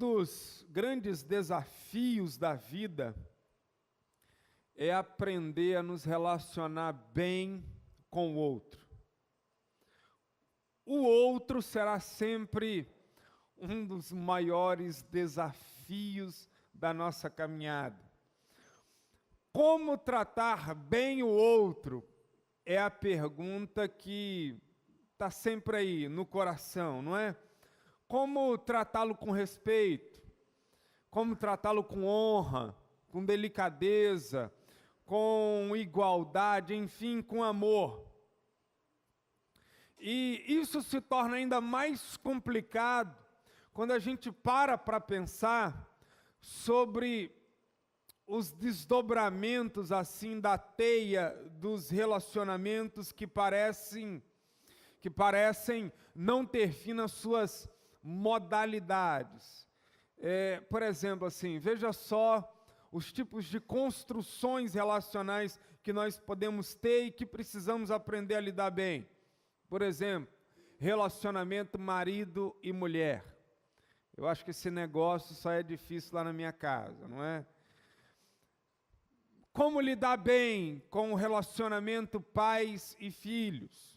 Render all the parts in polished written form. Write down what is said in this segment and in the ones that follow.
dos grandes desafios da vida é aprender a nos relacionar bem com o outro. O outro será sempre um dos maiores desafios da nossa caminhada. Como tratar bem o outro é a pergunta que está sempre aí no coração, não é? Como tratá-lo com respeito, como tratá-lo com honra, com delicadeza, com igualdade, enfim, com amor. E isso se torna ainda mais complicado quando a gente para pensar sobre os desdobramentos assim da teia dos relacionamentos que parecem não ter fim nas suas modalidades. Por exemplo, assim, veja só os tipos de construções relacionais que nós podemos ter e que precisamos aprender a lidar bem. Por exemplo, relacionamento marido e mulher. Eu acho que esse negócio só é difícil lá na minha casa, não é? Como lidar bem com o relacionamento pais e filhos?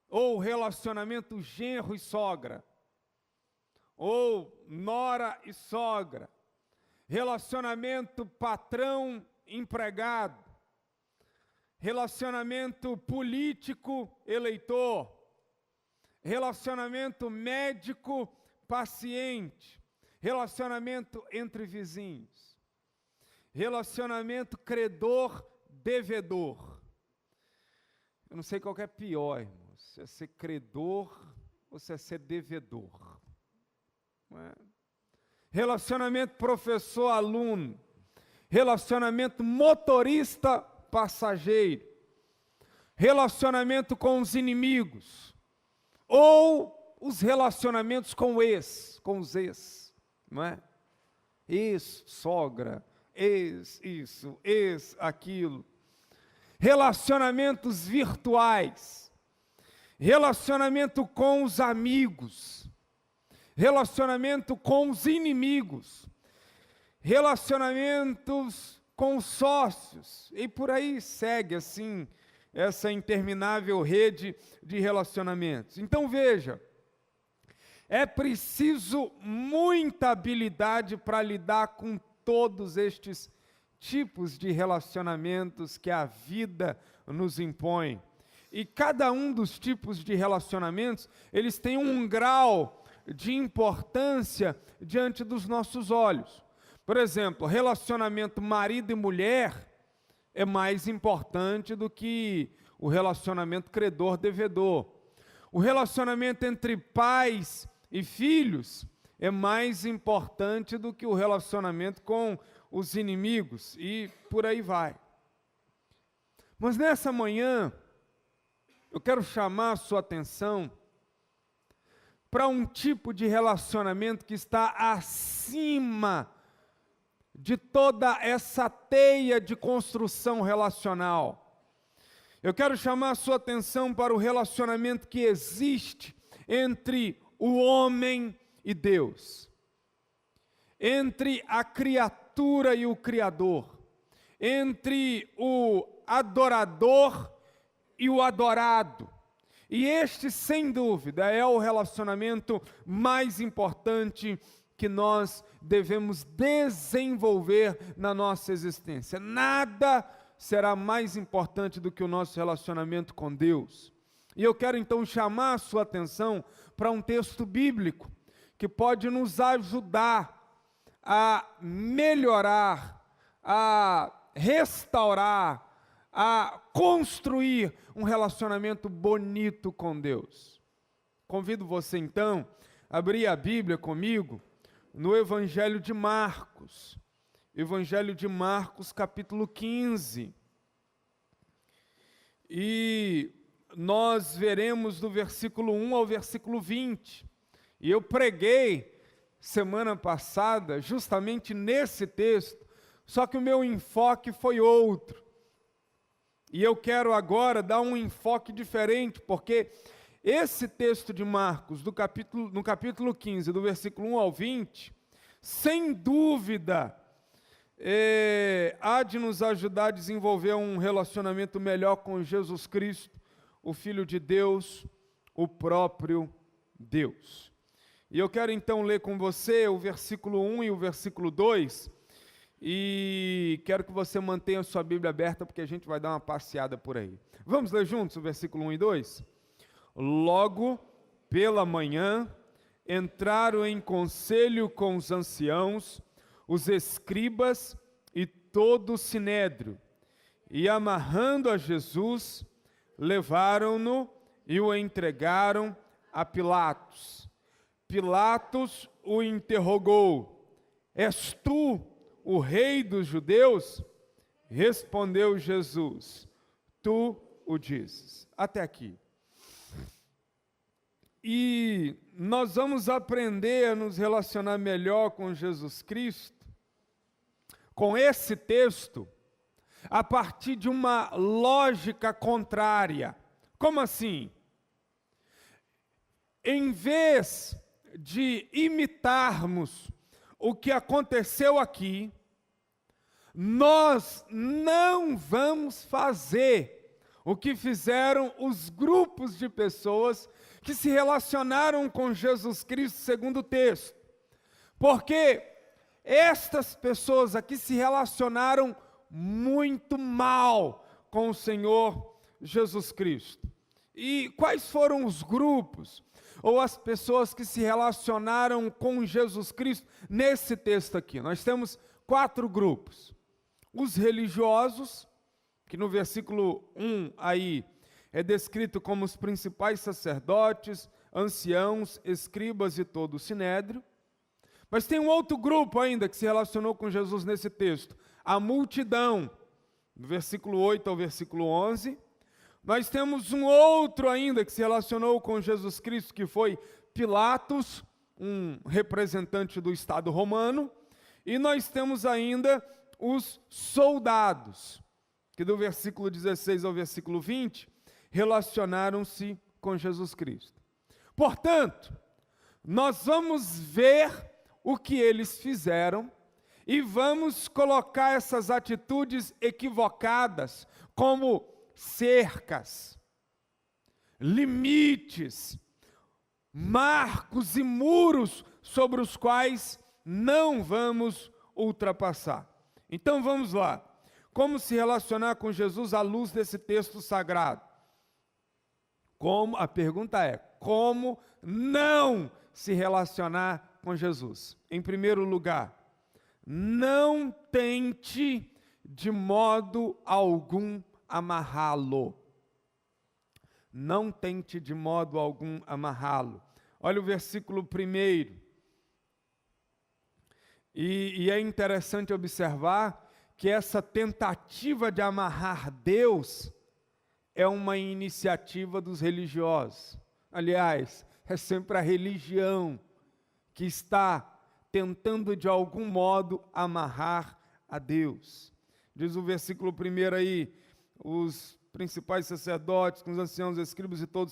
Ou relacionamento genro e sogra? Ou nora e sogra? Relacionamento patrão-empregado? Relacionamento político-eleitor? Relacionamento médico-paciente? Relacionamento entre vizinhos? Relacionamento credor-devedor? Eu não sei qual que é pior, irmão, se é ser credor ou se é ser devedor. Não é? Relacionamento professor-aluno, relacionamento motorista-passageiro, relacionamento com os inimigos, ou os relacionamentos com os ex, não é? Ex, sogra, ex, isso, ex, aquilo. Relacionamentos virtuais, relacionamento com os amigos, relacionamento com os inimigos, relacionamentos com os sócios, e por aí segue assim essa interminável rede de relacionamentos. Então veja, é preciso muita habilidade para lidar com todos estes tipos de relacionamentos que a vida nos impõe. E cada um dos tipos de relacionamentos, eles têm um grau de importância diante dos nossos olhos. Por exemplo, relacionamento marido e mulher é mais importante do que o relacionamento credor-devedor. O relacionamento entre pais e filhos é mais importante do que o relacionamento com os inimigos, e por aí vai. Mas nessa manhã, eu quero chamar a sua atenção para um tipo de relacionamento que está acima de toda essa teia de construção relacional. Eu quero chamar a sua atenção para o relacionamento que existe entre o homem e Deus, entre a criatura e o Criador, entre o adorador e o adorado. E este, sem dúvida, é o relacionamento mais importante que nós devemos desenvolver na nossa existência. Nada será mais importante do que o nosso relacionamento com Deus. E eu quero então chamar a sua atenção para um texto bíblico que pode nos ajudar a melhorar, a restaurar, a construir um relacionamento bonito com Deus. Convido você então a abrir a Bíblia comigo no Evangelho de Marcos. Evangelho de Marcos, capítulo 15. E nós veremos do versículo 1 ao versículo 20. E eu preguei semana passada justamente nesse texto, só que o meu enfoque foi outro. E eu quero agora dar um enfoque diferente, porque esse texto de Marcos, no capítulo 15, do versículo 1 ao 20, sem dúvida, há de nos ajudar a desenvolver um relacionamento melhor com Jesus Cristo, o Filho de Deus, o próprio Deus. E eu quero então ler com você o versículo 1 e o versículo 2, e quero que você mantenha a sua Bíblia aberta, porque a gente vai dar uma passeada por aí. Vamos ler juntos o versículo 1 e 2? Logo pela manhã, entraram em conselho com os anciãos, os escribas e todo o sinédrio, e amarrando a Jesus, levaram-no e o entregaram a Pilatos. Pilatos o interrogou: és tu o rei dos judeus? Respondeu Jesus: tu o dizes. Até aqui. E nós vamos aprender a nos relacionar melhor com Jesus Cristo, com esse texto, a partir de uma lógica contrária. Como assim? Em vez de imitarmos o que aconteceu aqui, nós não vamos fazer o que fizeram os grupos de pessoas que se relacionaram com Jesus Cristo segundo o texto. Porque estas pessoas aqui se relacionaram muito mal com o Senhor Jesus Cristo. E quais foram os grupos ou as pessoas que se relacionaram com Jesus Cristo nesse texto aqui? Nós temos 4 grupos. Os religiosos, que no versículo 1 aí é descrito como os principais sacerdotes, anciãos, escribas e todo o sinédrio. Mas tem um outro grupo ainda que se relacionou com Jesus nesse texto, a multidão, do versículo 8 ao versículo 11. Nós temos um outro ainda que se relacionou com Jesus Cristo, que foi Pilatos, um representante do Estado romano. E nós temos ainda os soldados, que do versículo 16 ao versículo 20, relacionaram-se com Jesus Cristo. Portanto, nós vamos ver o que eles fizeram e vamos colocar essas atitudes equivocadas como cercas, limites, marcos e muros sobre os quais não vamos ultrapassar. Então vamos lá. Como se relacionar com Jesus à luz desse texto sagrado? A pergunta é, como não se relacionar com Jesus? Em primeiro lugar, não tente de modo algum amarrá-lo. Não tente de modo algum amarrá-lo. Olha o versículo 1. E é interessante observar que essa tentativa de amarrar Deus é uma iniciativa dos religiosos. Aliás, é sempre a religião que está tentando de algum modo amarrar a Deus. Diz o versículo 1 aí, os principais sacerdotes, com os anciãos, escribas e todo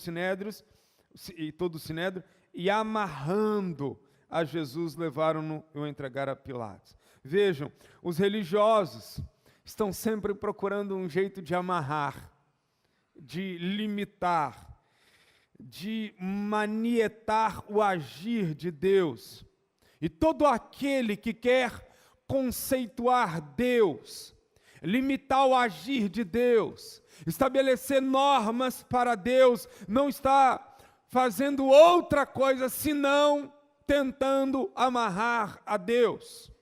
o sinédrio, e amarrando a Jesus, levaram-no e o entregaram a Pilatos. Vejam, os religiosos estão sempre procurando um jeito de amarrar, de limitar, de manietar o agir de Deus. E todo aquele que quer conceituar Deus, limitar o agir de Deus, estabelecer normas para Deus, não está fazendo outra coisa senão tentando amarrar a Deus.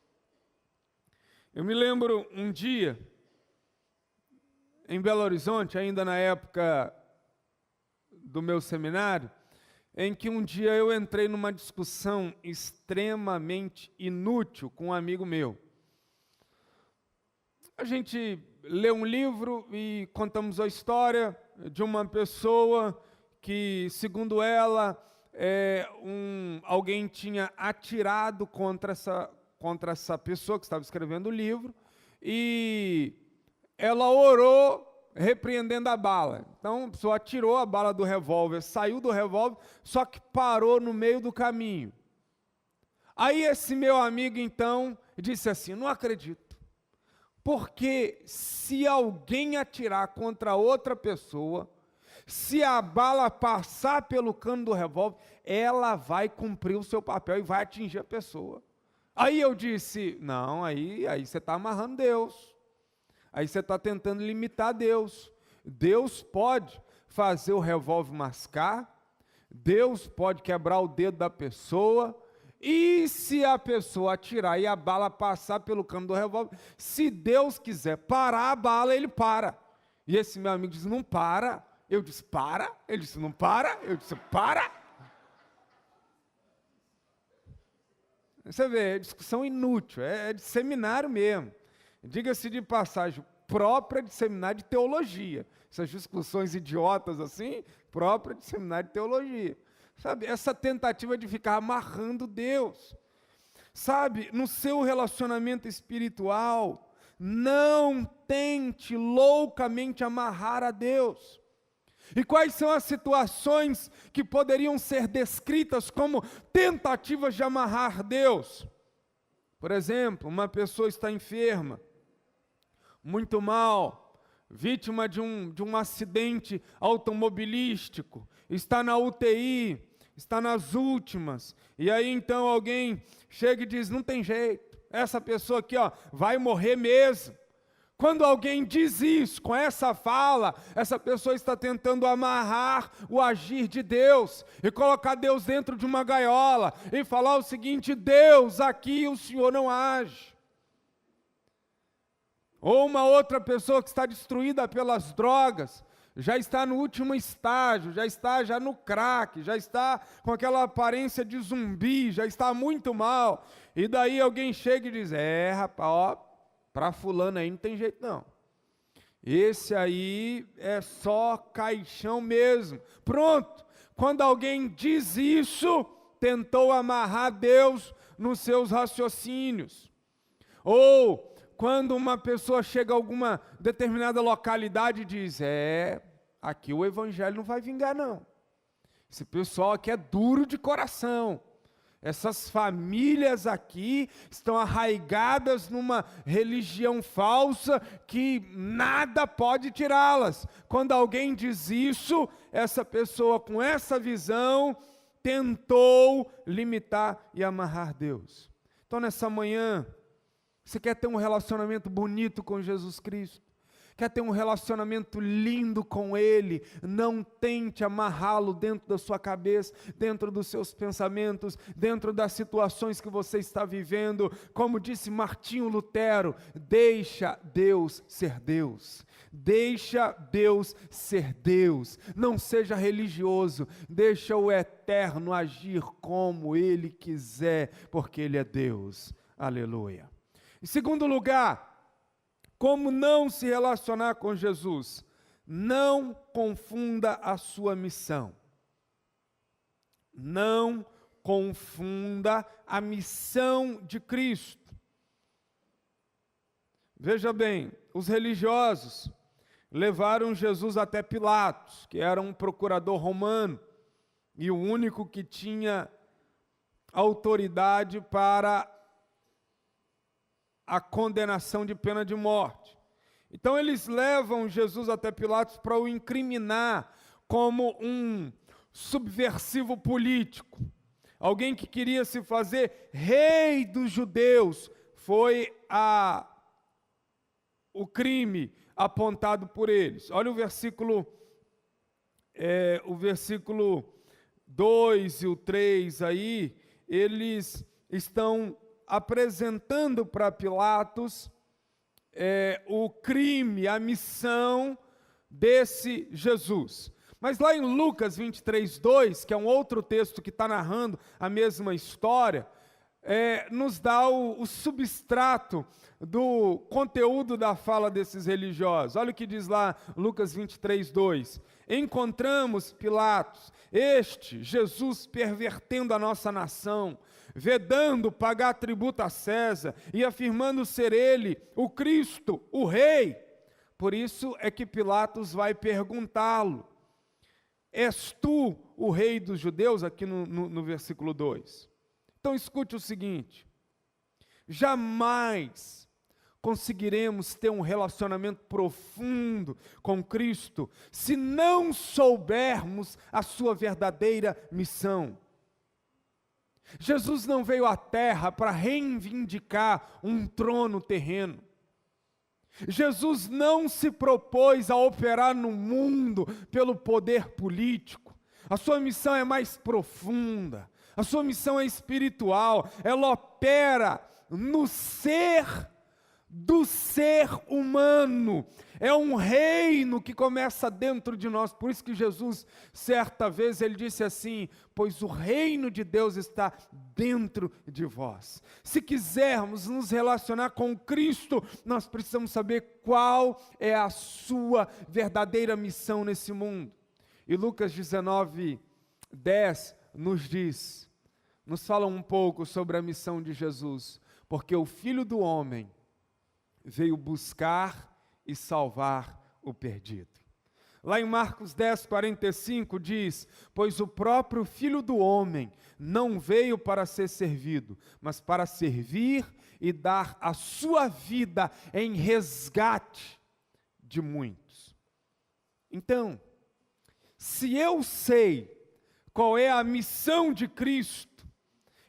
Eu me lembro um dia, em Belo Horizonte, ainda na época do meu seminário, em que um dia eu entrei numa discussão extremamente inútil com um amigo meu. A gente leu um livro e contamos a história de uma pessoa que, segundo ela, alguém tinha atirado contra essa pessoa que estava escrevendo o livro, e ela orou repreendendo a bala. Então, a pessoa atirou a bala do revólver, saiu do revólver, só que parou no meio do caminho. Aí esse meu amigo, então, disse assim: não acredito, porque se alguém atirar contra outra pessoa, se a bala passar pelo cano do revólver, ela vai cumprir o seu papel e vai atingir a pessoa. Aí eu disse: não, aí você está amarrando Deus. Aí você está tentando limitar Deus. Deus pode fazer o revólver mascar, Deus pode quebrar o dedo da pessoa, e se a pessoa atirar e a bala passar pelo cano do revólver, se Deus quiser parar a bala, ele para. E esse meu amigo disse: não para. Eu disse: para. Ele disse: não para. Eu disse: para. Você vê, é discussão inútil, é de seminário mesmo. Diga-se de passagem, própria de seminário de teologia. Essas discussões idiotas assim, própria de seminário de teologia. Sabe, essa tentativa de ficar amarrando Deus. Sabe, no seu relacionamento espiritual, não tente loucamente amarrar a Deus. E quais são as situações que poderiam ser descritas como tentativas de amarrar Deus? Por exemplo, uma pessoa está enferma, muito mal, vítima de um acidente automobilístico, está na UTI, está nas últimas, e aí então alguém chega e diz: não tem jeito, essa pessoa aqui vai morrer mesmo. Quando alguém diz isso, com essa fala, essa pessoa está tentando amarrar o agir de Deus e colocar Deus dentro de uma gaiola e falar o seguinte: Deus, aqui o Senhor não age. Ou uma outra pessoa que está destruída pelas drogas, já está no último estágio, já está no crack, já está com aquela aparência de zumbi, já está muito mal. E daí alguém chega e diz: rapaz, para fulano aí não tem jeito não. Esse aí é só caixão mesmo. Pronto. Quando alguém diz isso, tentou amarrar Deus nos seus raciocínios. Ou quando uma pessoa chega a alguma determinada localidade e diz: aqui o evangelho não vai vingar não. Esse pessoal aqui é duro de coração. Essas famílias aqui estão arraigadas numa religião falsa que nada pode tirá-las. Quando alguém diz isso, essa pessoa com essa visão tentou limitar e amarrar Deus. Então nessa manhã, você quer ter um relacionamento bonito com Jesus Cristo? Quer ter um relacionamento lindo com Ele? Não tente amarrá-lo dentro da sua cabeça, dentro dos seus pensamentos, dentro das situações que você está vivendo. Como disse Martinho Lutero: deixa Deus ser Deus. Deixa Deus ser Deus. Não seja religioso. Deixa o Eterno agir como Ele quiser, porque Ele é Deus. Aleluia. Em segundo lugar, como não se relacionar com Jesus? Não confunda a sua missão. Não confunda a missão de Cristo. Veja bem, os religiosos levaram Jesus até Pilatos, que era um procurador romano, e o único que tinha autoridade para a condenação de pena de morte. Então eles levam Jesus até Pilatos para o incriminar como um subversivo político, alguém que queria se fazer rei dos judeus. Foi o crime apontado por eles. Olha o versículo 2 e o 3 aí, eles estão apresentando para Pilatos o crime, a missão desse Jesus. Mas lá em Lucas 23:2, que é um outro texto que está narrando a mesma história, nos dá o substrato do conteúdo da fala desses religiosos. Olha o que diz lá Lucas 23:2. Encontramos Pilatos, este Jesus pervertendo a nossa nação, vedando pagar tributo a César e afirmando ser ele o Cristo, o Rei. Por isso é que Pilatos vai perguntá-lo: és tu o rei dos judeus? Aqui no versículo 2. Então escute o seguinte: jamais conseguiremos ter um relacionamento profundo com Cristo se não soubermos a sua verdadeira missão. Jesus não veio à terra para reivindicar um trono terreno. Jesus não se propôs a operar no mundo pelo poder político. A sua missão é mais profunda, a sua missão é espiritual, ela opera no ser do ser humano. É um reino que começa dentro de nós. Por isso que Jesus, certa vez, ele disse assim: pois o reino de Deus está dentro de vós. Se quisermos nos relacionar com Cristo, nós precisamos saber qual é a sua verdadeira missão nesse mundo. E Lucas 19:10 nos fala um pouco sobre a missão de Jesus. Porque o Filho do Homem veio buscar e salvar o perdido. Lá em Marcos 10:45 diz: pois o próprio Filho do Homem não veio para ser servido, mas para servir e dar a sua vida em resgate de muitos. Então, se eu sei qual é a missão de Cristo,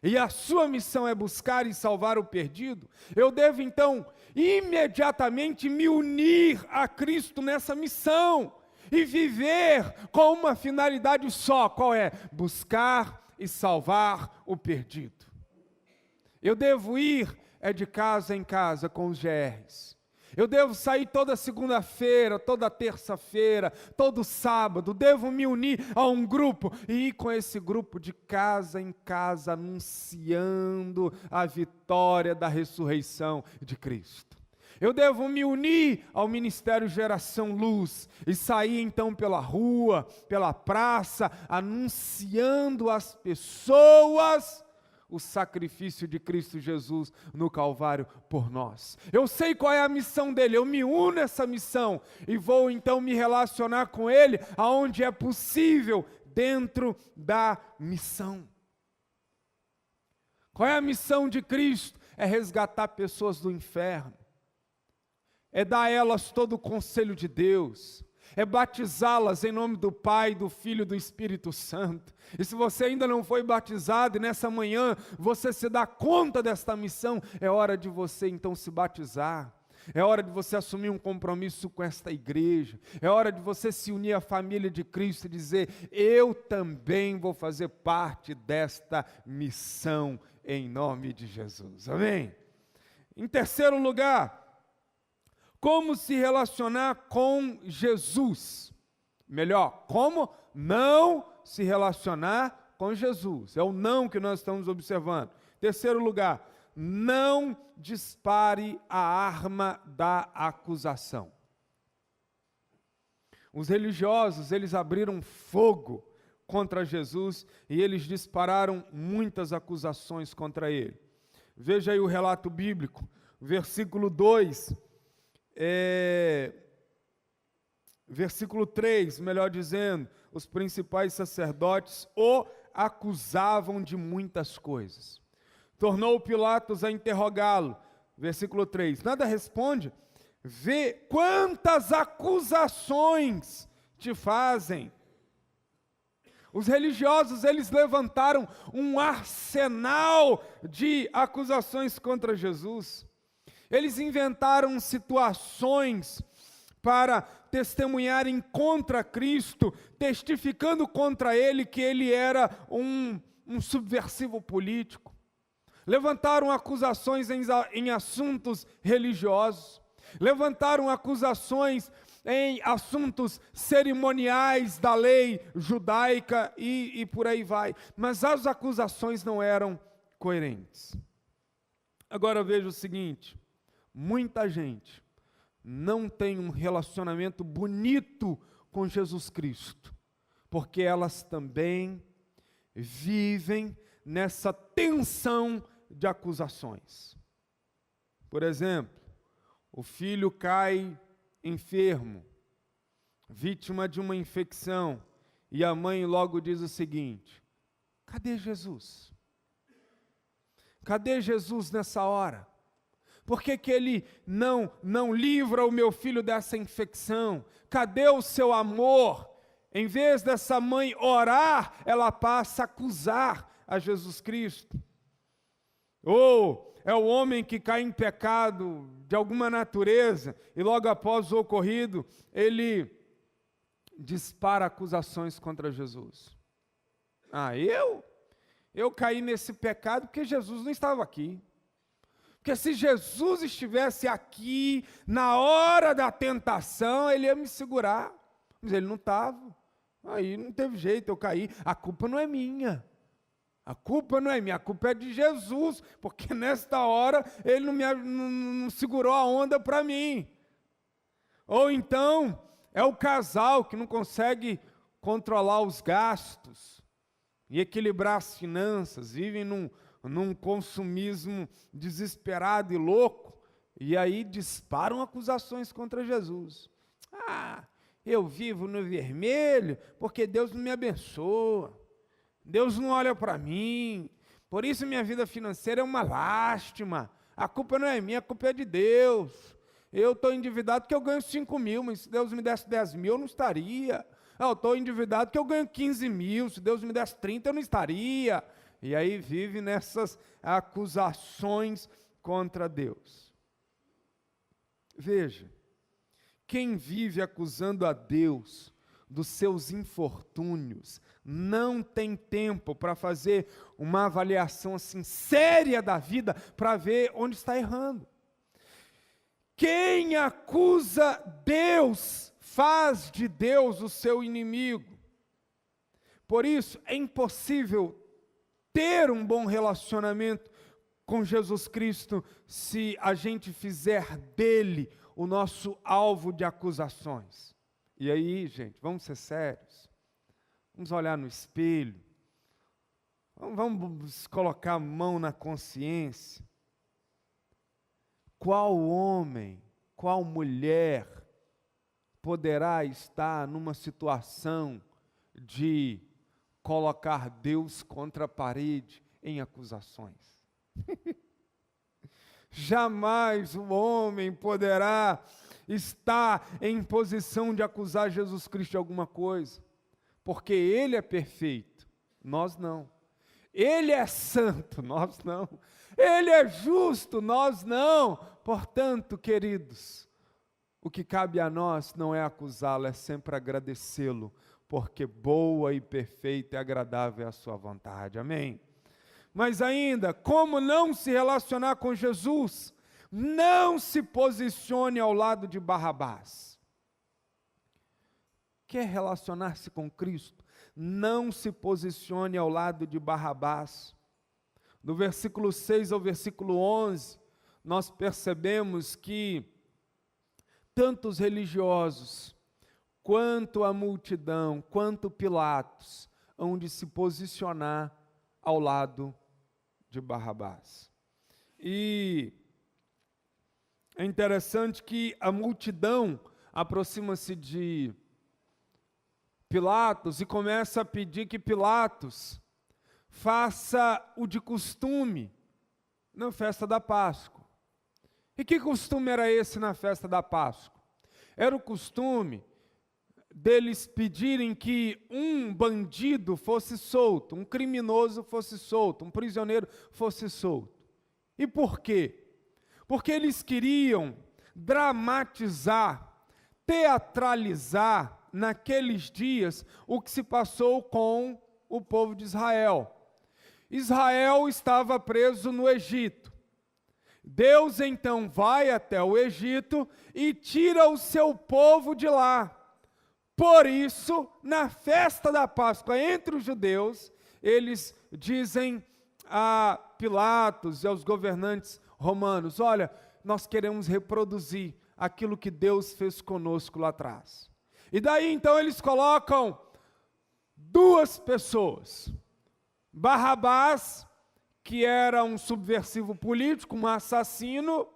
e a sua missão é buscar e salvar o perdido, eu devo então imediatamente me unir a Cristo nessa missão e viver com uma finalidade só. Qual é? Buscar e salvar o perdido. Eu devo ir de casa em casa com os GRs. Eu devo sair toda segunda-feira, toda terça-feira, todo sábado. Devo me unir a um grupo e ir com esse grupo de casa em casa, anunciando a vitória da ressurreição de Cristo. Eu devo me unir ao Ministério Geração Luz e sair então pela rua, pela praça, anunciando às pessoas o sacrifício de Cristo Jesus no Calvário por nós. Eu sei qual é a missão dele, eu me uno a essa missão e vou então me relacionar com ele aonde é possível dentro da missão. Qual é a missão de Cristo? É resgatar pessoas do inferno, é dar a elas todo o conselho de Deus, é batizá-las em nome do Pai, do Filho e do Espírito Santo. E se você ainda não foi batizado e nessa manhã você se dá conta desta missão, é hora de você então se batizar. É hora de você assumir um compromisso com esta igreja. É hora de você se unir à família de Cristo e dizer: eu também vou fazer parte desta missão em nome de Jesus. Amém? Em terceiro lugar, como se relacionar com Jesus? Melhor, como não se relacionar com Jesus? É o não que nós estamos observando. Terceiro lugar, não dispare a arma da acusação. Os religiosos, eles abriram fogo contra Jesus e eles dispararam muitas acusações contra ele. Veja aí o relato bíblico, versículo 2, versículo 3, melhor dizendo, os principais sacerdotes o acusavam de muitas coisas. Tornou Pilatos a interrogá-lo, versículo 3, nada responde, vê quantas acusações te fazem. Os religiosos, eles levantaram um arsenal de acusações contra Jesus. Eles inventaram situações para testemunharem contra Cristo, testificando contra ele que ele era um subversivo político. Levantaram acusações em assuntos religiosos. Levantaram acusações em assuntos cerimoniais da lei judaica e por aí vai. Mas as acusações não eram coerentes. Agora veja o seguinte, muita gente não tem um relacionamento bonito com Jesus Cristo, porque elas também vivem nessa tensão de acusações. Por exemplo, o filho cai enfermo, vítima de uma infecção, e a mãe logo diz o seguinte: cadê Jesus? Cadê Jesus nessa hora? Por que que ele não livra o meu filho dessa infecção? Cadê o seu amor? Em vez dessa mãe orar, ela passa a acusar a Jesus Cristo. Ou é o homem que cai em pecado de alguma natureza e logo após o ocorrido, ele dispara acusações contra Jesus. Eu caí nesse pecado porque Jesus não estava aqui. Porque se Jesus estivesse aqui na hora da tentação, ele ia me segurar. Mas ele não estava. Aí não teve jeito, eu caí. A culpa não é minha. A culpa não é minha, a culpa é de Jesus. Porque nesta hora ele não segurou a onda para mim. Ou então é o casal que não consegue controlar os gastos e equilibrar as finanças, vivem num consumismo desesperado e louco, e aí disparam acusações contra Jesus. Eu vivo no vermelho porque Deus não me abençoa, Deus não olha para mim, por isso minha vida financeira é uma lástima, a culpa não é minha, a culpa é de Deus. Eu estou endividado porque eu ganho 5 mil, mas se Deus me desse 10 mil eu não estaria. Eu estou endividado porque eu ganho 15 mil, se Deus me desse 30 eu não estaria. E aí vive nessas acusações contra Deus. Veja, quem vive acusando a Deus dos seus infortúnios não tem tempo para fazer uma avaliação assim séria da vida para ver onde está errando. Quem acusa Deus faz de Deus o seu inimigo. Por isso é impossível ter um bom relacionamento com Jesus Cristo se a gente fizer dele o nosso alvo de acusações. E aí, gente, vamos ser sérios. Vamos olhar no espelho. Vamos colocar a mão na consciência. Qual homem, qual mulher poderá estar numa situação de colocar Deus contra a parede em acusações? Jamais o homem poderá estar em posição de acusar Jesus Cristo de alguma coisa, porque Ele é perfeito, nós não. Ele é santo, nós não. Ele é justo, nós não. Portanto, queridos, o que cabe a nós não é acusá-lo, é sempre agradecê-lo, porque boa e perfeita e agradável é a sua vontade. Amém? Mas ainda, como não se relacionar com Jesus? Não se posicione ao lado de Barrabás. Quer relacionar-se com Cristo? Não se posicione ao lado de Barrabás. Do versículo 6 ao versículo 11, nós percebemos que tanto os religiosos, quanto a multidão, quanto Pilatos, hão de se posicionar ao lado de Barrabás. E é interessante que a multidão aproxima-se de Pilatos e começa a pedir que Pilatos faça o de costume na festa da Páscoa. E que costume era esse na festa da Páscoa? Era o costume deles pedirem que um bandido fosse solto, um criminoso fosse solto, um prisioneiro fosse solto. E por quê? Porque eles queriam dramatizar, teatralizar naqueles dias o que se passou com o povo de Israel. Israel estava preso no Egito. Deus então vai até o Egito e tira o seu povo de lá. Por isso, na festa da Páscoa entre os judeus, eles dizem a Pilatos e aos governantes romanos: olha, nós queremos reproduzir aquilo que Deus fez conosco lá atrás. E daí então eles colocam duas pessoas: Barrabás, que era um subversivo político, um assassino,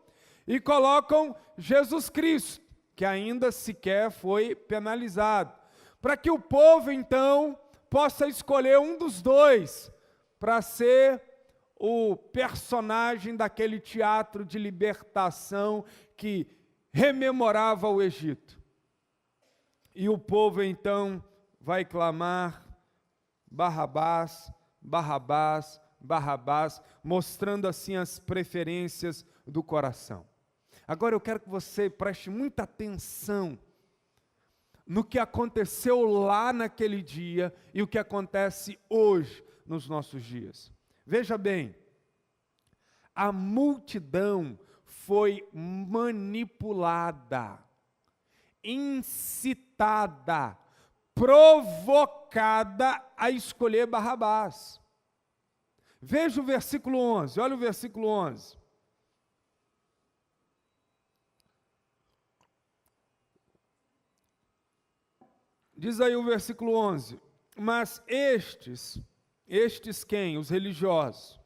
e colocam Jesus Cristo, que ainda sequer foi penalizado, para que o povo então possa escolher um dos dois para ser o personagem daquele teatro de libertação que rememorava o Egito. E o povo então vai clamar: Barrabás, Barrabás, Barrabás, mostrando assim as preferências do coração. Agora eu quero que você preste muita atenção no que aconteceu lá naquele dia e o que acontece hoje nos nossos dias. Veja bem, a multidão foi manipulada, incitada, provocada a escolher Barrabás. Veja o versículo 11, olha o versículo 11. Diz aí o versículo 11: mas estes quem? Os religiosos,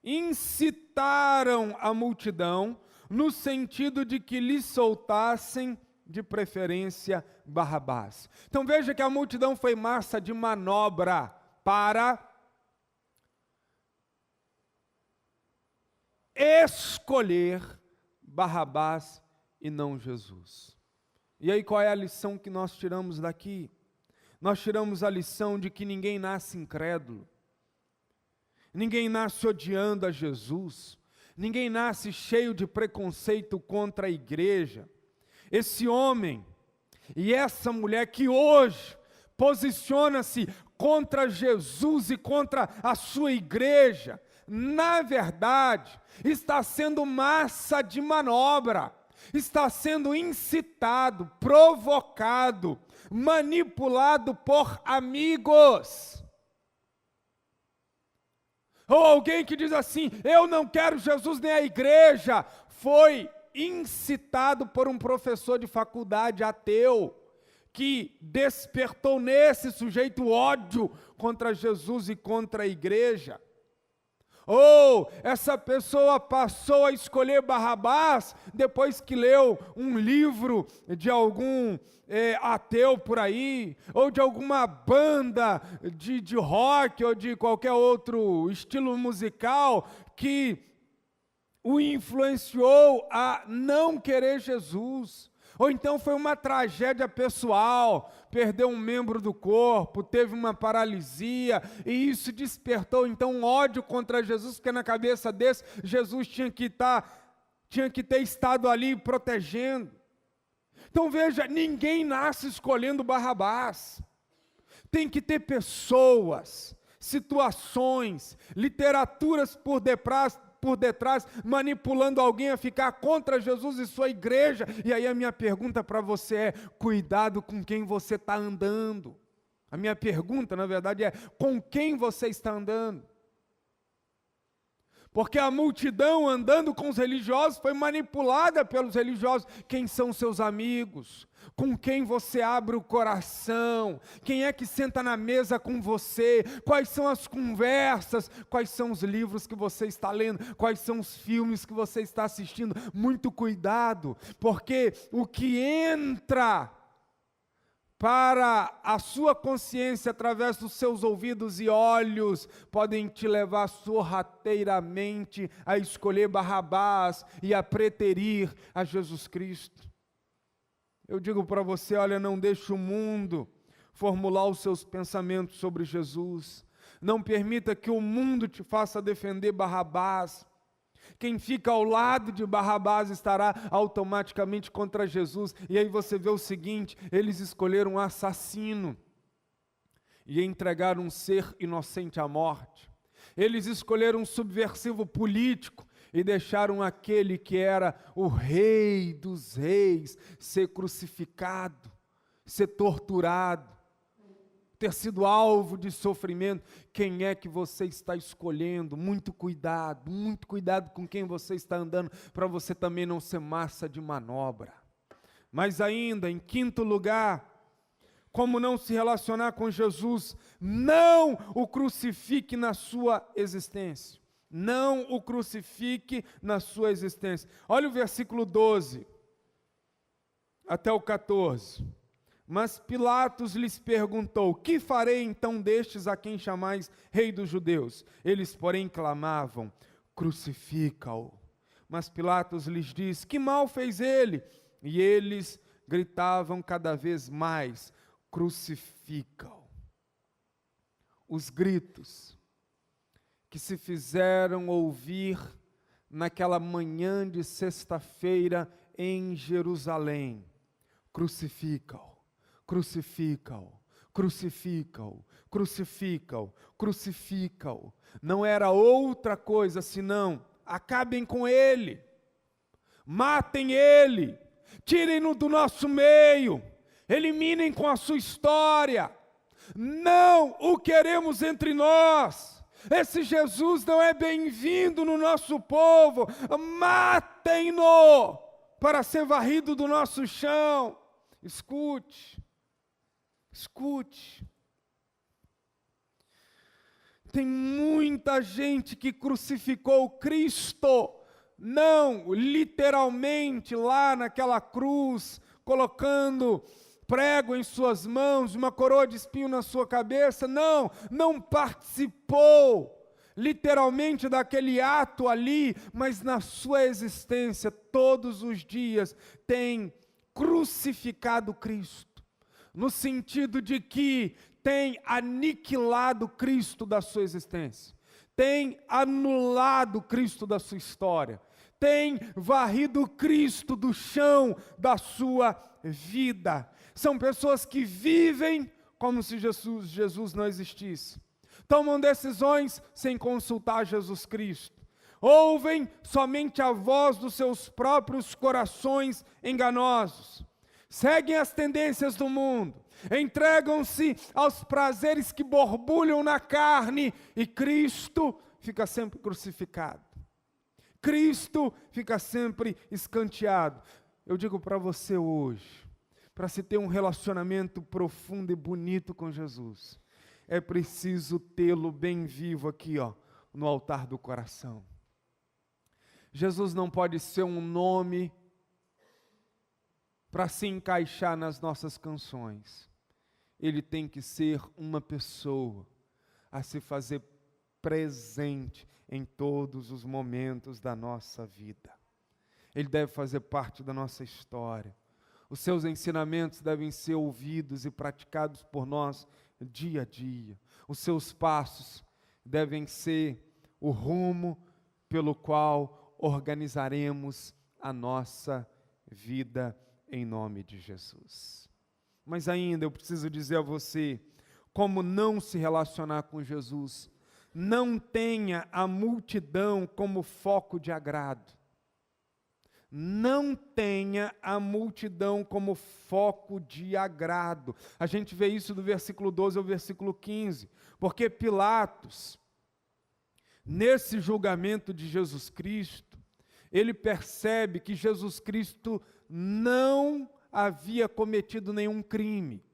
incitaram a multidão no sentido de que lhe soltassem, de preferência, Barrabás. Então veja que a multidão foi massa de manobra para escolher Barrabás e não Jesus. E aí qual é a lição que nós tiramos daqui? Nós tiramos a lição de que ninguém nasce incrédulo, ninguém nasce odiando a Jesus, ninguém nasce cheio de preconceito contra a igreja. Esse homem e essa mulher que hoje posiciona-se contra Jesus e contra a sua igreja, na verdade, está sendo massa de manobra, está sendo incitado, provocado, manipulado por amigos. Ou alguém que diz assim: eu não quero Jesus nem a igreja, foi incitado por um professor de faculdade ateu, que despertou nesse sujeito ódio contra Jesus e contra a igreja. Ou essa pessoa passou a escolher Barrabás depois que leu um livro de algum ateu por aí, ou de alguma banda de rock ou de qualquer outro estilo musical que o influenciou a não querer Jesus. Ou então foi uma tragédia pessoal, perdeu um membro do corpo, teve uma paralisia, e isso despertou então um ódio contra Jesus, porque na cabeça desse, Jesus tinha que ter estado ali protegendo. Então veja, ninguém nasce escolhendo Barrabás. Tem que ter pessoas, situações, literaturas por detrás, manipulando alguém a ficar contra Jesus e sua igreja. E aí a minha pergunta para você é: cuidado com quem você está andando. A minha pergunta, na verdade, é: com quem você está andando? Porque a multidão andando com os religiosos foi manipulada pelos religiosos. Quem são seus amigos? Com quem você abre o coração? Quem é que senta na mesa com você? Quais são as conversas? Quais são os livros que você está lendo? Quais são os filmes que você está assistindo? Muito cuidado, porque o que entra para a sua consciência através dos seus ouvidos e olhos podem te levar sorrateiramente a escolher Barrabás e a preterir a Jesus Cristo. Eu digo para você: olha, não deixe o mundo formular os seus pensamentos sobre Jesus. Não permita que o mundo te faça defender Barrabás. Quem fica ao lado de Barrabás estará automaticamente contra Jesus. E aí você vê o seguinte: eles escolheram um assassino e entregaram um ser inocente à morte. Eles escolheram um subversivo político e deixaram aquele que era o rei dos reis ser crucificado, ser torturado, ter sido alvo de sofrimento. Quem é que você está escolhendo? Muito cuidado com quem você está andando, para você também não ser massa de manobra. Mas ainda, em quinto lugar, como não se relacionar com Jesus? Não o crucifique na sua existência. Não o crucifique na sua existência. Olha o versículo 12. até o 14. Mas Pilatos lhes perguntou: que farei então destes a quem chamais rei dos judeus? Eles, porém, clamavam: crucifica-o. Mas Pilatos lhes disse: que mal fez ele? E eles gritavam cada vez mais: crucifica-o. Os gritos que se fizeram ouvir naquela manhã de sexta-feira em Jerusalém: crucifica-o, crucifica-o, crucifica-o, crucifica-o, crucifica-o. Não era outra coisa senão: acabem com ele, matem ele, tirem-no do nosso meio, eliminem com a sua história. Não o queremos entre nós. Esse Jesus não é bem-vindo no nosso povo. Matem-no para ser varrido do nosso chão. Escute, escute. Tem muita gente que crucificou Cristo, não literalmente lá naquela cruz, colocando prego em suas mãos, uma coroa de espinho na sua cabeça, não participou literalmente daquele ato ali, mas na sua existência, todos os dias, tem crucificado Cristo, no sentido de que tem aniquilado Cristo da sua existência, tem anulado Cristo da sua história, tem varrido Cristo do chão da sua vida. São pessoas que vivem como se Jesus não existisse. Tomam decisões sem consultar Jesus Cristo. Ouvem somente a voz dos seus próprios corações enganosos. Seguem as tendências do mundo. Entregam-se aos prazeres que borbulham na carne. E Cristo fica sempre crucificado. Cristo fica sempre escanteado. Eu digo para você hoje, para se ter um relacionamento profundo e bonito com Jesus, é preciso tê-lo bem vivo aqui, no altar do coração. Jesus não pode ser um nome para se encaixar nas nossas canções. Ele tem que ser uma pessoa a se fazer presente em todos os momentos da nossa vida. Ele deve fazer parte da nossa história. Os seus ensinamentos devem ser ouvidos e praticados por nós dia a dia. Os seus passos devem ser o rumo pelo qual organizaremos a nossa vida em nome de Jesus. Mas ainda eu preciso dizer a você como não se relacionar com Jesus. Não tenha a multidão como foco de agrado. Não tenha a multidão como foco de agrado. A gente vê isso do versículo 12 ao versículo 15. Porque Pilatos, nesse julgamento de Jesus Cristo, ele percebe que Jesus Cristo não havia cometido nenhum crime.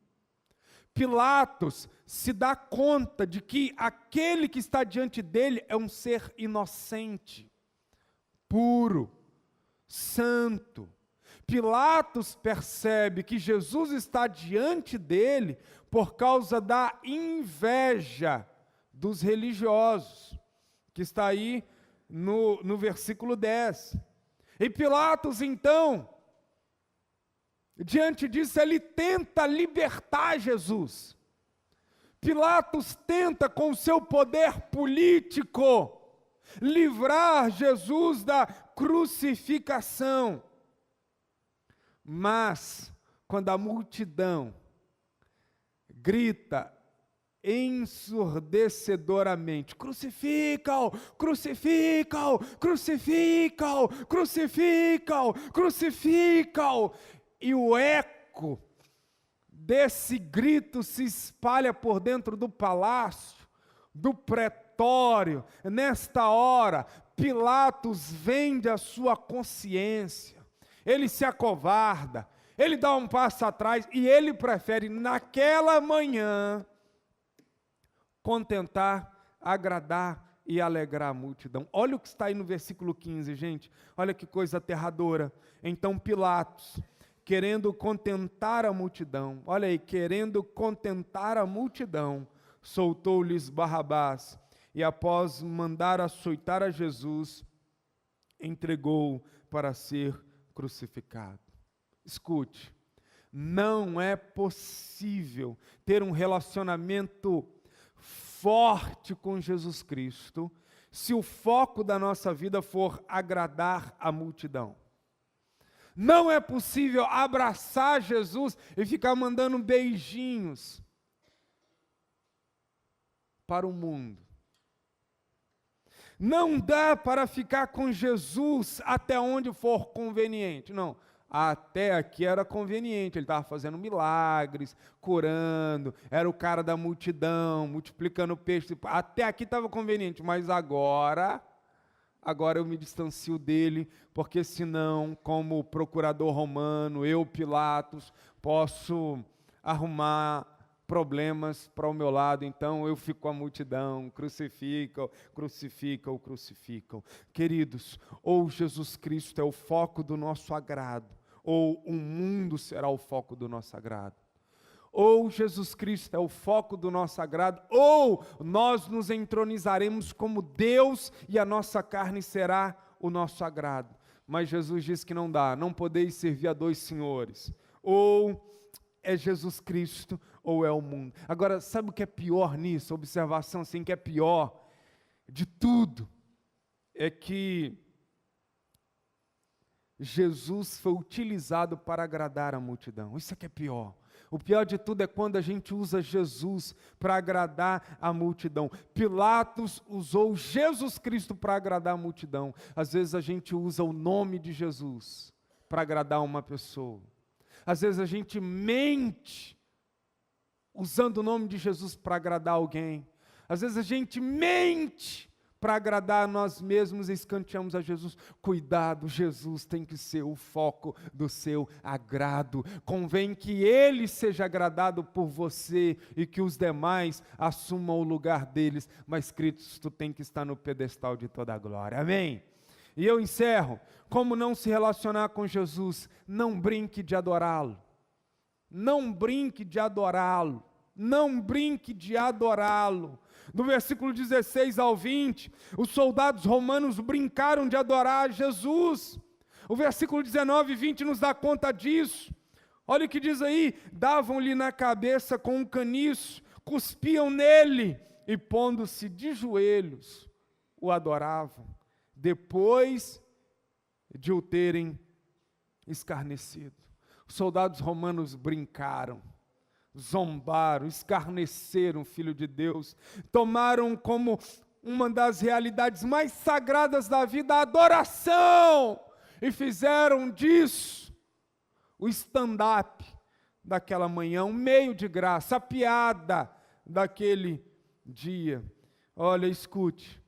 Pilatos se dá conta de que aquele que está diante dele é um ser inocente, puro, santo. Pilatos percebe que Jesus está diante dele por causa da inveja dos religiosos, que está aí no versículo 10. E Pilatos, então, diante disso, ele tenta libertar Jesus. Pilatos tenta, com o seu poder político, livrar Jesus da crucificação. Mas, quando a multidão grita ensurdecedoramente: crucifica-o, crucifica-o, crucifica-o, crucifica-o, crucifica-o, e o eco desse grito se espalha por dentro do palácio, do pretório. Nesta hora, Pilatos vende a sua consciência, ele se acovarda, ele dá um passo atrás e ele prefere, naquela manhã, contentar, agradar e alegrar a multidão. Olha o que está aí no versículo 15, gente. Olha que coisa aterradora. Então Pilatos, querendo contentar a multidão, olha aí, querendo contentar a multidão, soltou-lhes Barrabás, e após mandar açoitar a Jesus, entregou para ser crucificado. Escute, não é possível ter um relacionamento forte com Jesus Cristo se o foco da nossa vida for agradar a multidão. Não é possível abraçar Jesus e ficar mandando beijinhos para o mundo. Não dá para ficar com Jesus até onde for conveniente. Não, até aqui era conveniente. Ele estava fazendo milagres, curando, era o cara da multidão, multiplicando peixe. Até aqui estava conveniente, mas agora eu me distancio dele, porque senão, como procurador romano, eu, Pilatos, posso arrumar problemas para o meu lado, então eu fico com a multidão, crucificam. Queridos, ou Jesus Cristo é o foco do nosso agrado, ou o mundo será o foco do nosso agrado. Ou Jesus Cristo é o foco do nosso agrado, ou nós nos entronizaremos como Deus e a nossa carne será o nosso agrado. Mas Jesus diz que não dá, não podeis servir a dois senhores. Ou é Jesus Cristo ou é o mundo. Agora, sabe o que é pior nisso? Observação assim, que é pior de tudo, é que Jesus foi utilizado para agradar a multidão. Isso é que é pior. O pior de tudo é quando a gente usa Jesus para agradar a multidão. Pilatos usou Jesus Cristo para agradar a multidão. Às vezes a gente usa o nome de Jesus para agradar uma pessoa. Às vezes a gente mente usando o nome de Jesus para agradar alguém. Às vezes a gente mente para agradar a nós mesmos e escanteamos a Jesus. Cuidado, Jesus tem que ser o foco do seu agrado. Convém que Ele seja agradado por você e que os demais assumam o lugar deles, mas Cristo tem que estar no pedestal de toda a glória. Amém? E eu encerro. Como não se relacionar com Jesus? Não brinque de adorá-lo. Não brinque de adorá-lo. Não brinque de adorá-lo. Do versículo 16 ao 20, os soldados romanos brincaram de adorar Jesus. O versículo 19 e 20 nos dá conta disso. Olha o que diz aí: davam-lhe na cabeça com um caniço, cuspiam nele e pondo-se de joelhos, o adoravam, depois de o terem escarnecido. Os soldados romanos brincaram, zombaram, escarneceram o Filho de Deus, tomaram como uma das realidades mais sagradas da vida a adoração, e fizeram disso o stand-up daquela manhã, um meio de graça, a piada daquele dia. Olha, escute,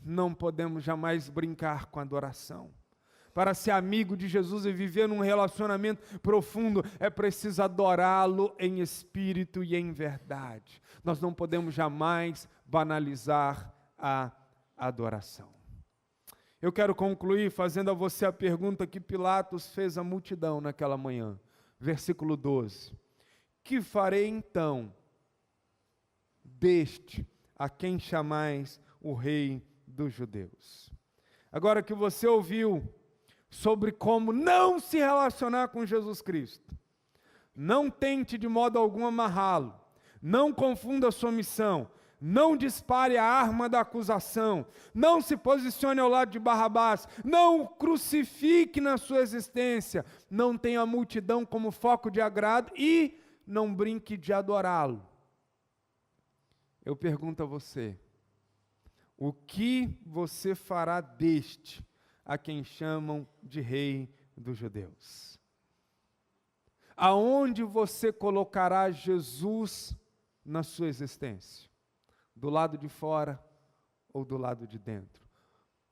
não podemos jamais brincar com a adoração. Para ser amigo de Jesus e viver num relacionamento profundo, é preciso adorá-lo em espírito e em verdade. Nós não podemos jamais banalizar a adoração. Eu quero concluir fazendo a você a pergunta que Pilatos fez à multidão naquela manhã. Versículo 12. Que farei então deste a quem chamais o rei dos judeus? Agora que você ouviu sobre como não se relacionar com Jesus Cristo, não tente de modo algum amarrá-lo, não confunda a sua missão, não dispare a arma da acusação, não se posicione ao lado de Barrabás, não o crucifique na sua existência, não tenha a multidão como foco de agrado e não brinque de adorá-lo. Eu pergunto a você, o que você fará deste a quem chamam de rei dos judeus? Aonde você colocará Jesus na sua existência? Do lado de fora ou do lado de dentro?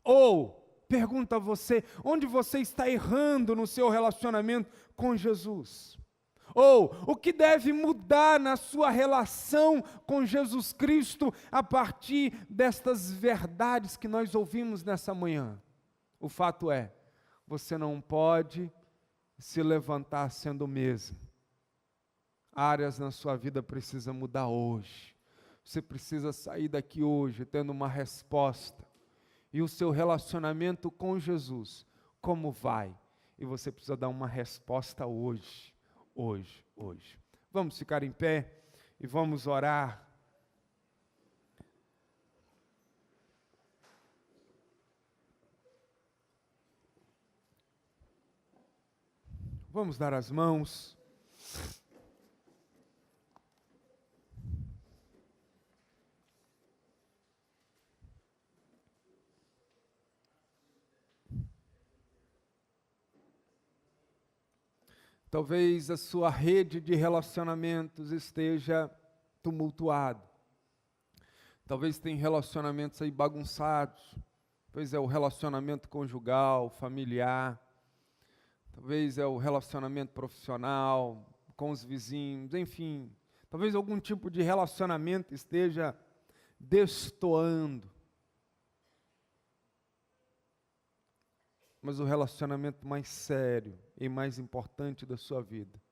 Ou, pergunta a você, onde você está errando no seu relacionamento com Jesus? Ou, o que deve mudar na sua relação com Jesus Cristo a partir destas verdades que nós ouvimos nessa manhã? O fato é, você não pode se levantar sendo o mesmo. Áreas na sua vida precisam mudar hoje. Você precisa sair daqui hoje tendo uma resposta. E o seu relacionamento com Jesus, como vai? E você precisa dar uma resposta hoje. Hoje. Vamos ficar em pé e vamos orar. Vamos dar as mãos. Talvez a sua rede de relacionamentos esteja tumultuada. Talvez tenha relacionamentos aí bagunçados. Talvez é o relacionamento conjugal, familiar. Talvez é o relacionamento profissional, com os vizinhos, enfim. Talvez algum tipo de relacionamento esteja destoando. Mas o relacionamento mais sério e mais importante da sua vida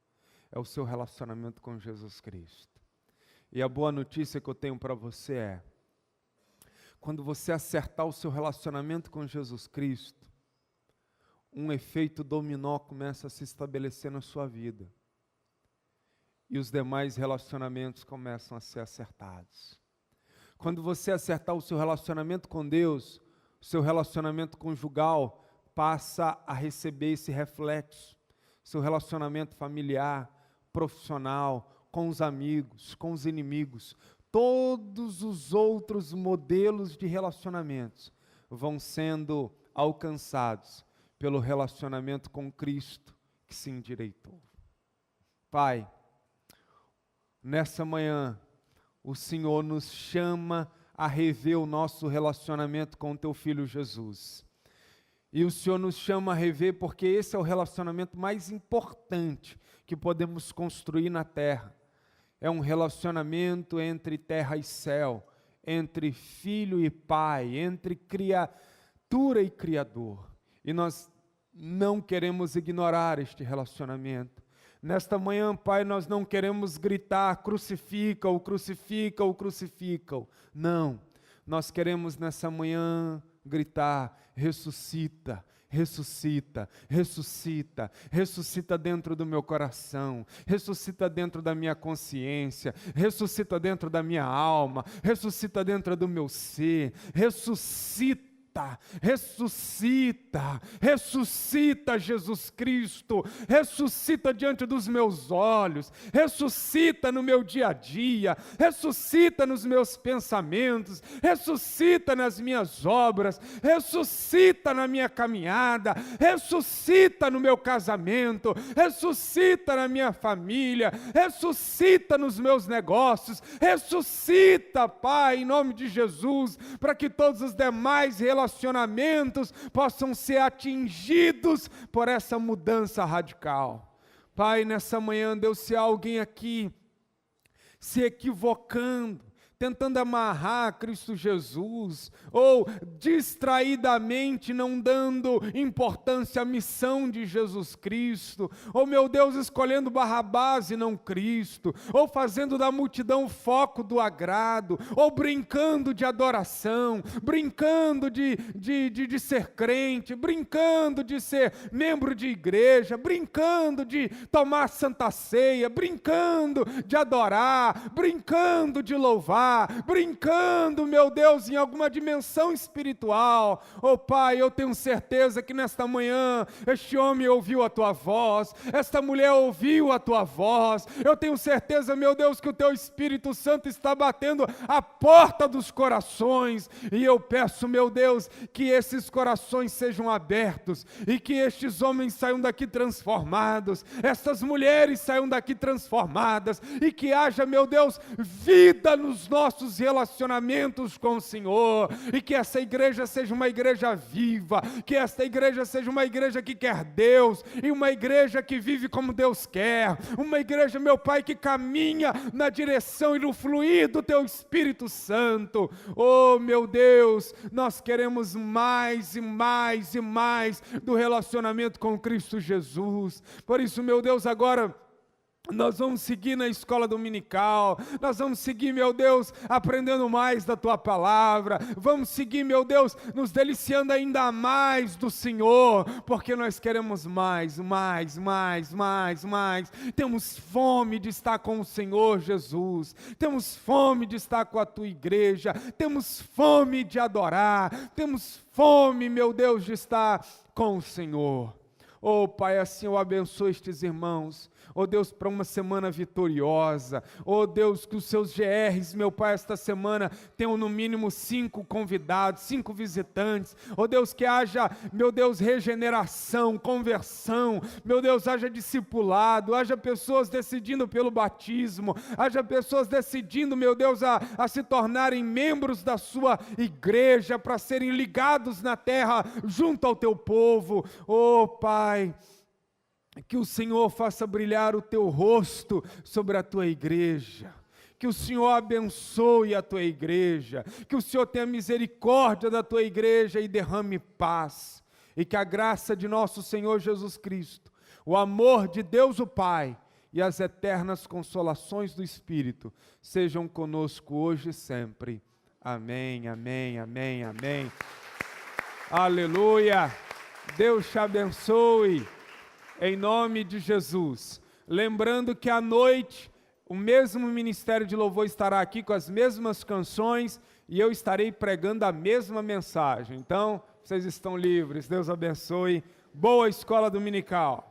é o seu relacionamento com Jesus Cristo. E a boa notícia que eu tenho para você é, quando você acertar o seu relacionamento com Jesus Cristo, um efeito dominó começa a se estabelecer na sua vida. E os demais relacionamentos começam a ser acertados. Quando você acertar o seu relacionamento com Deus, o seu relacionamento conjugal passa a receber esse reflexo. Seu relacionamento familiar, profissional, com os amigos, com os inimigos, todos os outros modelos de relacionamentos vão sendo alcançados pelo relacionamento com Cristo que se endireitou. Pai, nessa manhã, o Senhor nos chama a rever o nosso relacionamento com o Teu Filho Jesus. E o Senhor nos chama a rever porque esse é o relacionamento mais importante que podemos construir na terra. É um relacionamento entre terra e céu, entre filho e pai, entre criatura e criador. E nós não queremos ignorar este relacionamento. Nesta manhã, Pai, nós não queremos gritar, crucifica-o, crucifica-o, crucifica-o. Não, nós queremos nessa manhã gritar, ressuscita, ressuscita, ressuscita, ressuscita dentro do meu coração, ressuscita dentro da minha consciência, ressuscita dentro da minha alma, ressuscita dentro do meu ser, ressuscita, ressuscita, ressuscita Jesus Cristo, ressuscita diante dos meus olhos, ressuscita no meu dia a dia, ressuscita nos meus pensamentos, ressuscita nas minhas obras, ressuscita na minha caminhada, ressuscita no meu casamento, ressuscita na minha família, ressuscita nos meus negócios, ressuscita, Pai, em nome de Jesus, para que todos os demais relacionamentos possam ser atingidos por essa mudança radical. Pai, nessa manhã, Deus, se há alguém aqui se equivocando, tentando amarrar Cristo Jesus, ou distraidamente não dando importância à missão de Jesus Cristo, ou, meu Deus, escolhendo Barrabás e não Cristo, ou fazendo da multidão foco do agrado, ou brincando de adoração, brincando de ser crente, brincando de ser membro de igreja, brincando de tomar santa ceia, brincando de adorar, brincando de louvar, brincando, meu Deus, em alguma dimensão espiritual. Oh Pai, eu tenho certeza que nesta manhã este homem ouviu a Tua voz, esta mulher ouviu a Tua voz. Eu tenho certeza, meu Deus, que o Teu Espírito Santo está batendo a porta dos corações, e eu peço, meu Deus, que esses corações sejam abertos e que estes homens saiam daqui transformados, essas mulheres saiam daqui transformadas, e que haja, meu Deus, vida nos nossos nossos relacionamentos com o Senhor, e que essa igreja seja uma igreja viva, que esta igreja seja uma igreja que quer Deus, e uma igreja que vive como Deus quer, uma igreja, meu Pai, que caminha na direção e no fluir do Teu Espírito Santo. Oh, meu Deus, nós queremos mais e mais e mais do relacionamento com Cristo Jesus. Por isso, meu Deus, agora nós vamos seguir na escola dominical, nós vamos seguir, meu Deus, aprendendo mais da Tua palavra, vamos seguir, meu Deus, nos deliciando ainda mais do Senhor, porque nós queremos mais, temos fome de estar com o Senhor Jesus, temos fome de estar com a Tua igreja, temos fome de adorar, temos fome, meu Deus, de estar com o Senhor. Oh, Pai, assim eu abençoo estes irmãos. Oh, Deus, para uma semana vitoriosa. Oh, Deus, que os seus GRs, meu Pai, esta semana tenham no mínimo 5 convidados, 5 visitantes. Oh, Deus, que haja, meu Deus, regeneração, conversão. Meu Deus, haja discipulado, haja pessoas decidindo pelo batismo, haja pessoas decidindo, meu Deus, a se tornarem membros da sua igreja, para serem ligados na terra junto ao teu povo. Oh, Pai, que o Senhor faça brilhar o teu rosto sobre a tua igreja, que o Senhor abençoe a tua igreja, que o Senhor tenha misericórdia da tua igreja e derrame paz, e que a graça de nosso Senhor Jesus Cristo, o amor de Deus o Pai e as eternas consolações do Espírito sejam conosco hoje e sempre. Amém, amém, amém, amém. Aleluia. Deus te abençoe. Em nome de Jesus. Lembrando que à noite, o mesmo Ministério de Louvor estará aqui com as mesmas canções e eu estarei pregando a mesma mensagem. Então, vocês estão livres. Deus abençoe. Boa escola dominical.